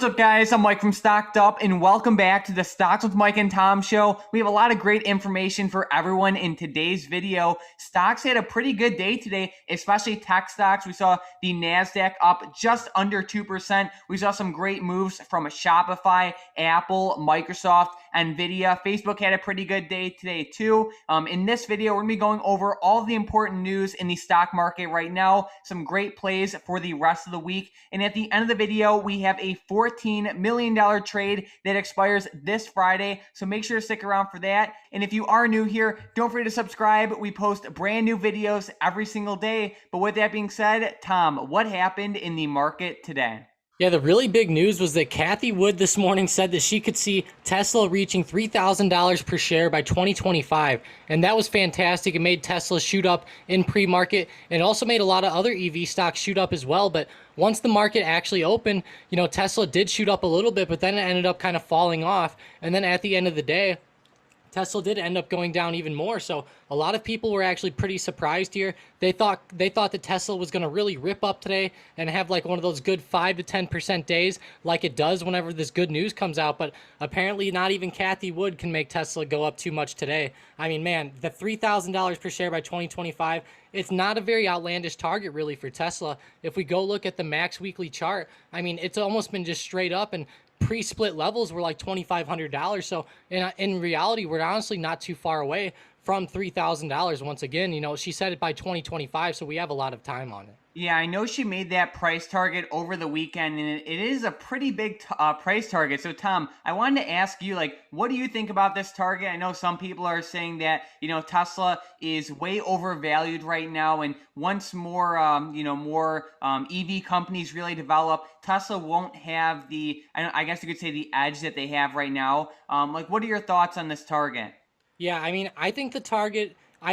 What's up, guys? I'm Mike from StockedUp, and welcome back to the Stocks with Mike and Tom show. We have a lot of great information for everyone in today's video. Stocks had a pretty good day today, especially tech stocks. We saw the NASDAQ up just under 2%. We saw some great moves from Shopify, Apple, Microsoft, Nvidia. Facebook had a pretty good day today, too. In this video, we're going to be going over all the important news in the stock market right now, some great plays for the rest of the week, and at the end of the video, we have a $14 million trade that expires this Friday, so make sure to stick around for that. And if you are new here, don't forget to subscribe. We post brand new videos every single day. But with that being said, Tom, what happened in the market today? Yeah, the really big news was that Cathie Wood this morning said that she could see Tesla reaching $3,000 per share by 2025. And that was fantastic. It made Tesla shoot up in pre-market, and it also made a lot of other EV stocks shoot up as well. But once the market actually opened, Tesla did shoot up a little bit, but then it ended up kind of falling off. And then at the end of the day, Tesla did end up going down even more. So a lot of people were actually pretty surprised here. They thought that Tesla was going to really rip up today and have like one of those good 5 to 10% days like it does whenever this good news comes out. But apparently not even Cathie Wood can make Tesla go up too much today. I mean, man, the $3,000 per share by 2025, it's not a very outlandish target really for Tesla. If we go look at the max weekly chart, I mean, it's almost been just straight up, and pre-split levels were like $2,500. So in reality, we're honestly not too far away from $3,000. Once again, she said it by 2025, so we have a lot of time on it. Yeah, I know she made that price target over the weekend, and it is a pretty big price target. So, Tom, I wanted to ask you, what do you think about this target? I know some people are saying that, Tesla is way overvalued right now, and once more, EV companies really develop, Tesla won't have I guess you could say the edge that they have right now. What are your thoughts on this target? Yeah, I mean, I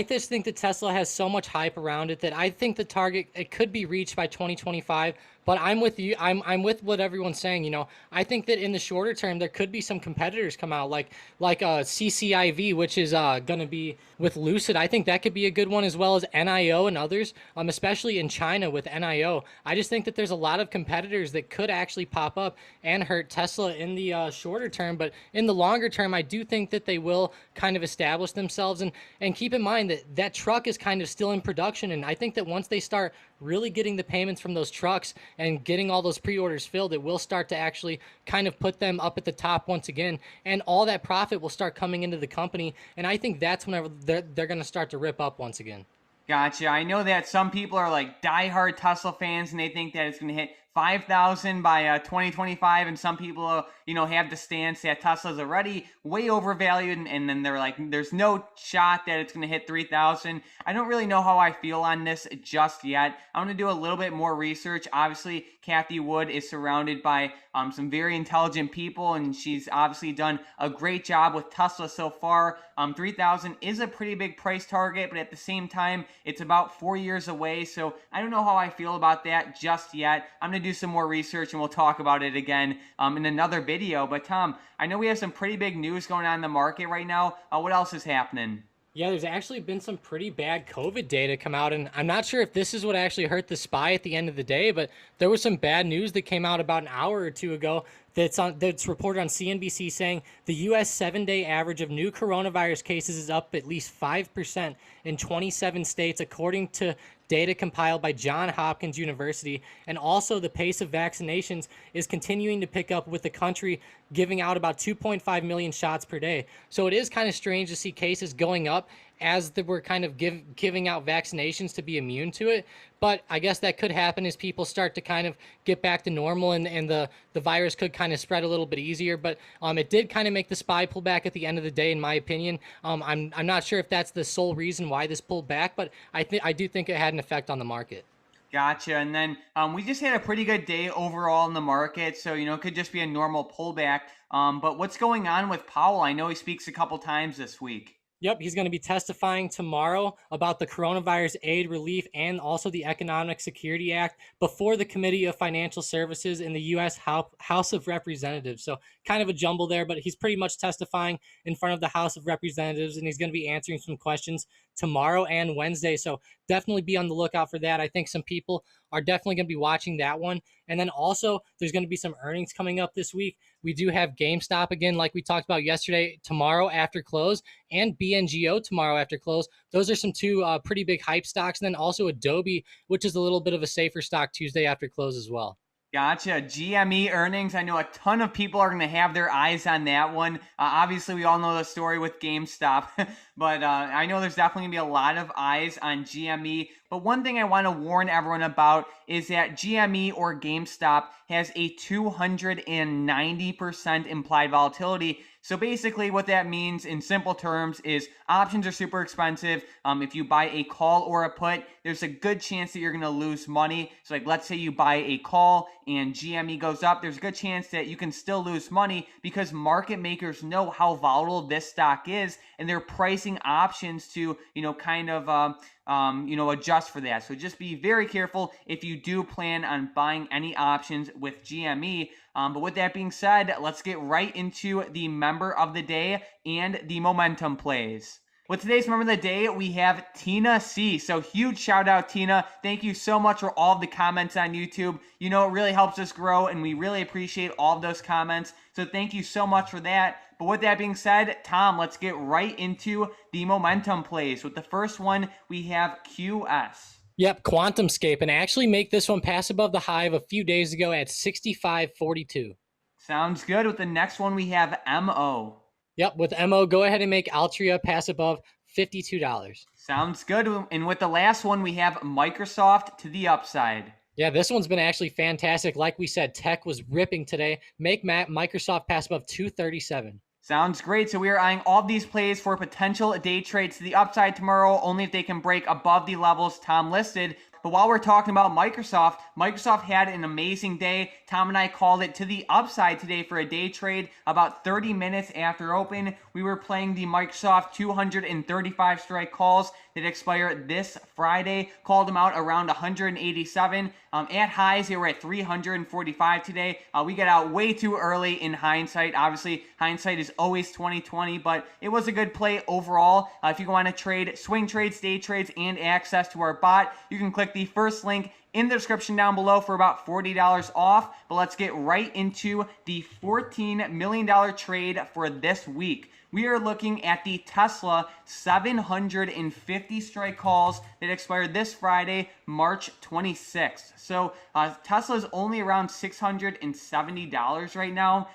just think that Tesla has so much hype around it that I think the target, it could be reached by 2025. But I'm with you. I'm with what everyone's saying. I think that in the shorter term there could be some competitors come out like CCIV, which is going to be with Lucid. I think that could be a good one, as well as NIO and others. Especially in China with NIO. I just think that there's a lot of competitors that could actually pop up and hurt Tesla in the shorter term. But in the longer term, I do think that they will kind of establish themselves. And keep in mind that truck is kind of still in production. And I think that once they start really getting the payments from those trucks and getting all those pre-orders filled, it will start to actually kind of put them up at the top once again, and all that profit will start coming into the company. And I think that's whenever they're going to start to rip up once again. Gotcha. I know that some people are like diehard Tesla fans, and they think that it's going to hit 5,000 by 2025, and some people, have the stance that Tesla's already way overvalued, and then they're like, there's no shot that it's going to hit 3,000. I don't really know how I feel on this just yet. I'm going to do a little bit more research. Obviously, Cathie Wood is surrounded by some very intelligent people, and she's obviously done a great job with Tesla so far. 3,000 is a pretty big price target, but at the same time, it's about 4 years away, so I don't know how I feel about that just yet. I'm going to do some more research, and we'll talk about it again in another video. But Tom, I know we have some pretty big news going on in the market right now. What else is happening? Yeah, there's actually been some pretty bad COVID data come out, and I'm not sure if this is what actually hurt the SPY at the end of the day, but there was some bad news that came out about an hour or two ago that's reported on CNBC, saying the U.S. 7-day average of new coronavirus cases is up at least 5% in 27 states, according to data compiled by Johns Hopkins University. And also the pace of vaccinations is continuing to pick up, with the country giving out about 2.5 million shots per day. So it is kind of strange to see cases going up as we're kind of giving out vaccinations to be immune to it. But I guess that could happen as people start to kind of get back to normal, and the virus could kind of spread a little bit easier. But it did kind of make the SPY pull back at the end of the day, in my opinion. I'm not sure if that's the sole reason why this pulled back, but I do think it had an effect on the market. Gotcha. And then we just had a pretty good day overall in the market, so it could just be a normal pullback. But what's going on with Powell? I know he speaks a couple times this week. Yep, he's going to be testifying tomorrow about the coronavirus aid relief and also the Economic Security Act before the Committee of Financial Services in the U.S. House of Representatives. So kind of a jumble there, but he's pretty much testifying in front of the House of Representatives, and he's going to be answering some questions tomorrow and Wednesday. So definitely be on the lookout for that. I think some people are definitely going to be watching that one. And then also, there's going to be some earnings coming up this week. We do have GameStop again, like we talked about yesterday, tomorrow after close, and BNGO tomorrow after close. Those are some two pretty big hype stocks. And then also Adobe, which is a little bit of a safer stock Tuesday after close as well. Gotcha. GME earnings. I know a ton of people are going to have their eyes on that one. Obviously, we all know the story with GameStop, but I know there's definitely going to be a lot of eyes on GME. But one thing I want to warn everyone about is that GME or GameStop has a 290% implied volatility. So basically what that means in simple terms is options are super expensive. If you buy a call or a put, there's a good chance that you're going to lose money. So like let's say you buy a call and GME goes up, there's a good chance that you can still lose money because market makers know how volatile this stock is and they're pricing options to, kind of adjust for that. So just be very careful if you do plan on buying any options with GME. But with that being said, let's get right into the member of the day and the momentum plays. With today's member of the day, we have Tina C. So huge shout out, Tina. Thank you so much for all of the comments on YouTube. It really helps us grow and we really appreciate all of those comments. So thank you so much for that. But with that being said, Tom, let's get right into the momentum plays. With the first one, we have QS. Yep, QuantumScape, and actually make this one pass above the high of a few days ago at 65.42. Sounds good. With the next one, we have MO. Yep, with MO, go ahead and make Altria pass above $52. Sounds good. And with the last one, we have Microsoft to the upside. Yeah, this one's been actually fantastic. Like we said, tech was ripping today. Make Microsoft pass above 237. Sounds great. So we are eyeing all of these plays for potential day trades to the upside tomorrow, only if they can break above the levels Tom listed. But while we're talking about Microsoft had an amazing day. Tom and I called it to the upside today for a day trade. About 30 minutes after open, we were playing the Microsoft 235 strike calls that expire this Friday. Called them out around 187. At highs, they were at 345 today. We got out way too early in hindsight. Obviously, hindsight is always 20/20, but it was a good play overall. If you want to trade swing trades, day trades, and access to our bot, you can click the first link in the description down below for about $40 off. But let's get right into the $14 million trade for this week. We are looking at the Tesla 750 strike calls that expired this Friday, March 26th. So Tesla is only around $670 right now.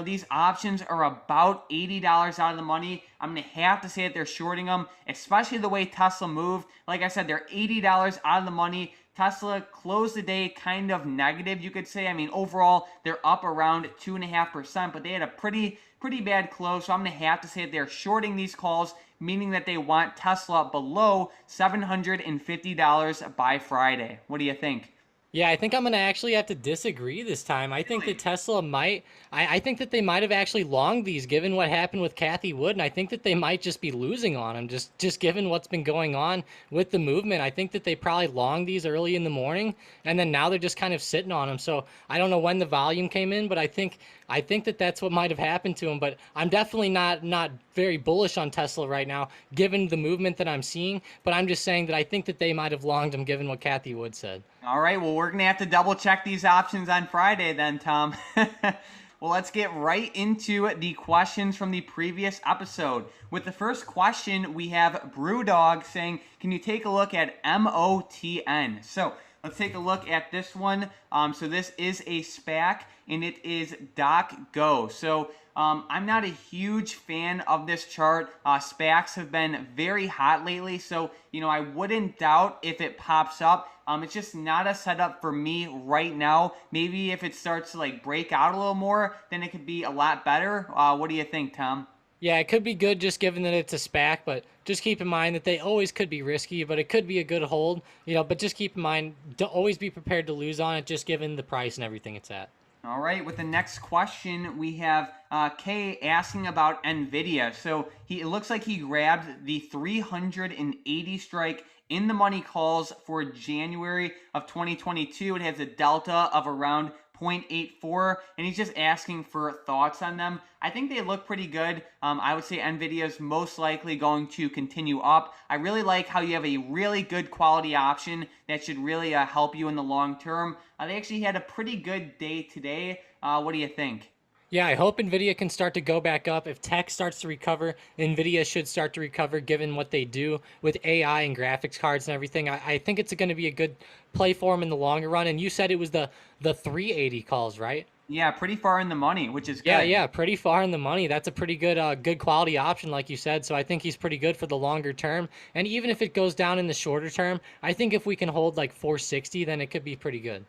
These options are about $80 out of the money. I'm going to have to say that they're shorting them, especially the way Tesla moved. Like I said, they're $80 out of the money. Tesla closed the day kind of negative, you could say. I mean, overall, they're up around 2.5%, but they had a pretty bad close. So I'm going to have to say that they're shorting these calls, meaning that they want Tesla below $750 by Friday. What do you think? Yeah, I think I'm going to actually have to disagree this time. I think that Tesla might, I think that they might have actually longed these given what happened with Cathie Wood, and I think that they might just be losing on them, just given what's been going on with the movement. I think that they probably longed these early in the morning, and then now they're just kind of sitting on them. So I don't know when the volume came in, but I think that that's what might have happened to them. But I'm definitely not very bullish on Tesla right now, given the movement that I'm seeing. But I'm just saying that I think that they might have longed them, given what Cathie Wood said. All right, well, we're going to have to double check these options on Friday then, Tom. Well, let's get right into the questions from the previous episode. With the first question, we have Brewdog saying, can you take a look at MOTN? So let's take a look at this one. So this is a SPAC, and it is DocGo. So I'm not a huge fan of this chart. SPACs have been very hot lately, so I wouldn't doubt if it pops up. It's just not a setup for me right now. Maybe if it starts to break out a little more, then it could be a lot better. What do you think, Tom? Yeah, it could be good just given that it's a SPAC, but just keep in mind that they always could be risky, but it could be a good hold. But just keep in mind, don't always be prepared to lose on it, just given the price and everything it's at. All right, with the next question, we have Kay asking about Nvidia. So it looks like he grabbed the 380 strike in the money calls for January of 2022. It has a delta of around 0.84, and he's just asking for thoughts on them. I think they look pretty good. I would say Nvidia is most likely going to continue up. I really like how you have a really good quality option that should really help you in the long term. They actually had a pretty good day today. What do you think? Yeah, I hope Nvidia can start to go back up. If tech starts to recover, Nvidia should start to recover given what they do with AI and graphics cards and everything. I think it's going to be a good play for them in the longer run. And you said it was the 380 calls, right? Yeah, pretty far in the money, which is Yeah, good. yeah, pretty far in the money. That's a pretty good quality option, like you said. So I think he's pretty good for the longer term. And even if it goes down in the shorter term, I think if we can hold like 460, then it could be pretty good.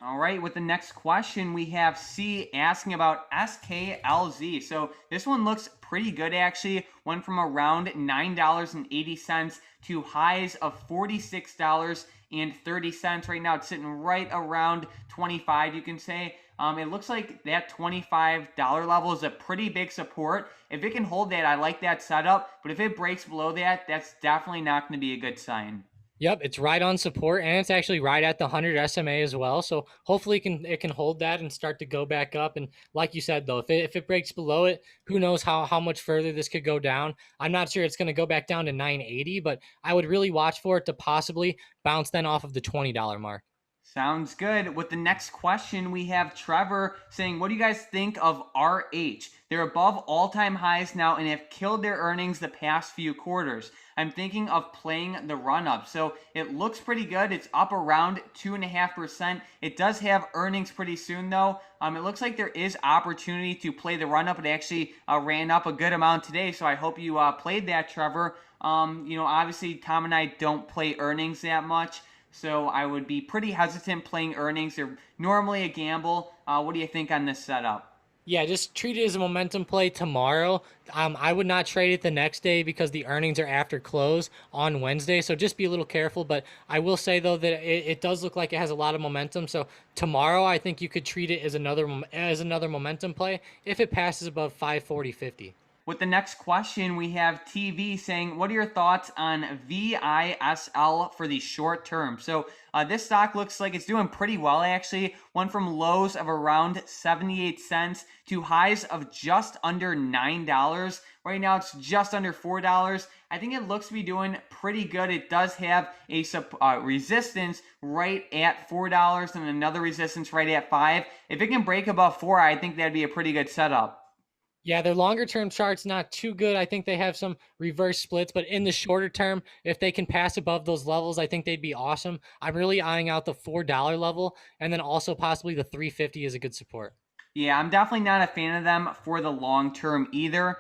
All right, with the next question, we have C asking about SKLZ. So this one looks pretty good actually. Went from around $9.80 to highs of $46.30. Right now it's sitting right around 25, you can say. It looks like that $25 level is a pretty big support. If it can hold that, I like that setup. But if it breaks below that, that's definitely not going to be a good sign. Yep, it's right on support, and it's actually right at the 100 SMA as well. So hopefully it can hold that and start to go back up. And like you said, though, if it breaks below it, who knows how much further this could go down. I'm not sure it's going to go back down to 980, but I would really watch for it to possibly bounce then off of the $20 mark. Sounds good. With the next question, we have Trevor saying, what do you guys think of RH? They're above all-time highs now and have killed their earnings the past few quarters. I'm thinking of playing the run-up. So it looks pretty good. It's up around 2.5%. It does have earnings pretty soon, though. It looks like there is opportunity to play the run-up. It actually ran up a good amount today, so I hope you played that, Trevor. Obviously, Tom and I don't play earnings that much. So I would be pretty hesitant playing earnings. They're normally a gamble. What do you think on this setup? Yeah, just treat it as a momentum play tomorrow. I would not trade it the next day because the earnings are after close on Wednesday. So just be a little careful. But I will say though that it does look like it has a lot of momentum. So tomorrow I think you could treat it as another momentum play if it passes above 540.50. With the next question, we have TV saying, what are your thoughts on VISL for the short term? So this stock looks like it's doing pretty well, actually. Went from lows of around 78 cents to highs of just under $9. Right now, it's just under $4. I think it looks to be doing pretty good. It does have a resistance right at $4 and another resistance right at 5. If it can break above 4, I think that'd be a pretty good setup. Yeah, their longer term chart's not too good. I think they have some reverse splits, but in the shorter term, if they can pass above those levels, I think they'd be awesome. I'm really eyeing out the $4 level, and then also possibly the 350 is a good support. Yeah, I'm definitely not a fan of them for the long term either.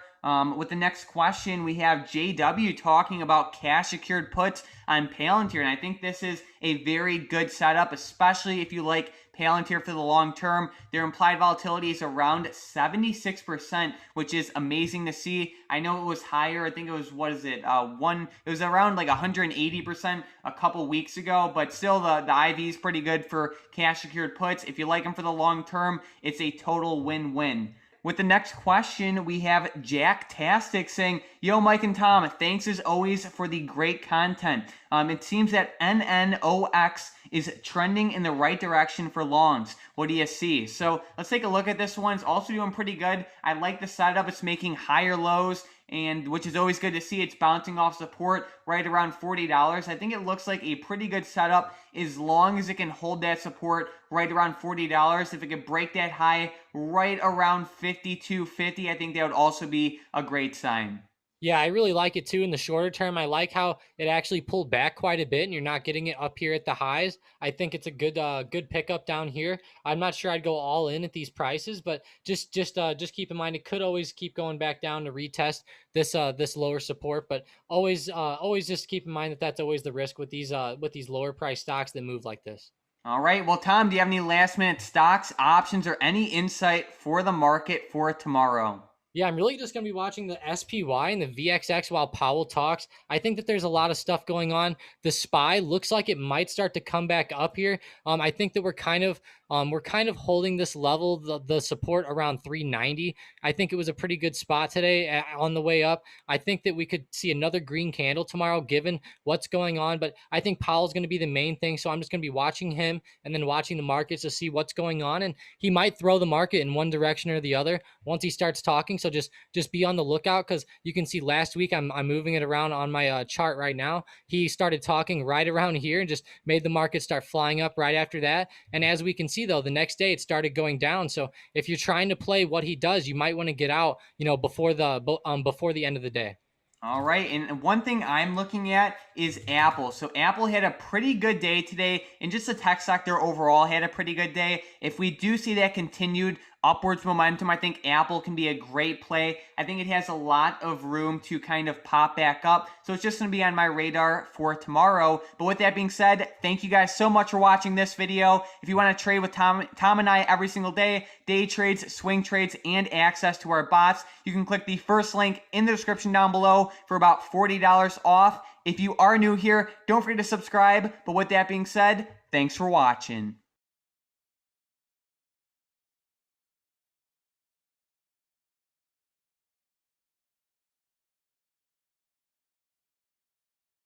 With the next question, we have JW talking about cash secured puts on Palantir, and I think this is a very good setup, especially if you like Palantir for the long term. Their implied volatility is around 76%, which is amazing to see. I know it was higher. I think it was, what is it? It was around like 180% a couple weeks ago, but still the IV is pretty good for cash secured puts. If you like them for the long term, it's a total win-win. With the next question, we have Jack Tastic saying, yo, Mike and Tom, thanks as always for the great content. It seems that NNOX is trending in the right direction for longs. What do you see? So let's take a look at this one. It's also doing pretty good. I like the setup. It's making higher lows, and which is always good to see. It's bouncing off support right around $40. I think it looks like a pretty good setup as long as it can hold that support right around $40. If it could break that high right around 52.50, I think that would also be a great sign. Yeah, I really like it too in the shorter term. I like how it actually pulled back quite a bit and you're not getting it up here at the highs. I think it's a good pickup down here. I'm not sure I'd go all in at these prices, but just keep in mind it could always keep going back down to retest this lower support, but always just keep in mind that that's always the risk with these lower price stocks that move like this. All right. Well, Tom, do you have any last minute stocks, options, or any insight for the market for tomorrow? Yeah, I'm really just going to be watching the SPY and the VXX while Powell talks. I think that there's a lot of stuff going on. The SPY looks like it might start to come back up here. I think that we're kind of holding this level, the support around 390. I think it was a pretty good spot today on the way up. I think that we could see another green candle tomorrow, given what's going on. But I think Powell's going to be the main thing, so I'm just going to be watching him and then watching the markets to see what's going on. And he might throw the market in one direction or the other once he starts talking. So just be on the lookout, because you can see last week I'm moving it around on my chart right now. He started talking right around here and just made the market start flying up right after that. And as we can see though, the next day it started going down. So if you're trying to play what he does, you might want to get out, before the end of the day. All right, and one thing I'm looking at is Apple. So Apple had a pretty good day today, and just the tech sector overall had a pretty good day. If we do see that continued upwards momentum, I think Apple can be a great play. I think it has a lot of room to kind of pop back up. So it's just going to be on my radar for tomorrow. But with that being said, thank you guys so much for watching this video. If you want to trade with Tom and I every single day, day trades, swing trades, and access to our bots, you can click the first link in the description down below for about $40 off. If you are new here, don't forget to subscribe. But with that being said, thanks for watching.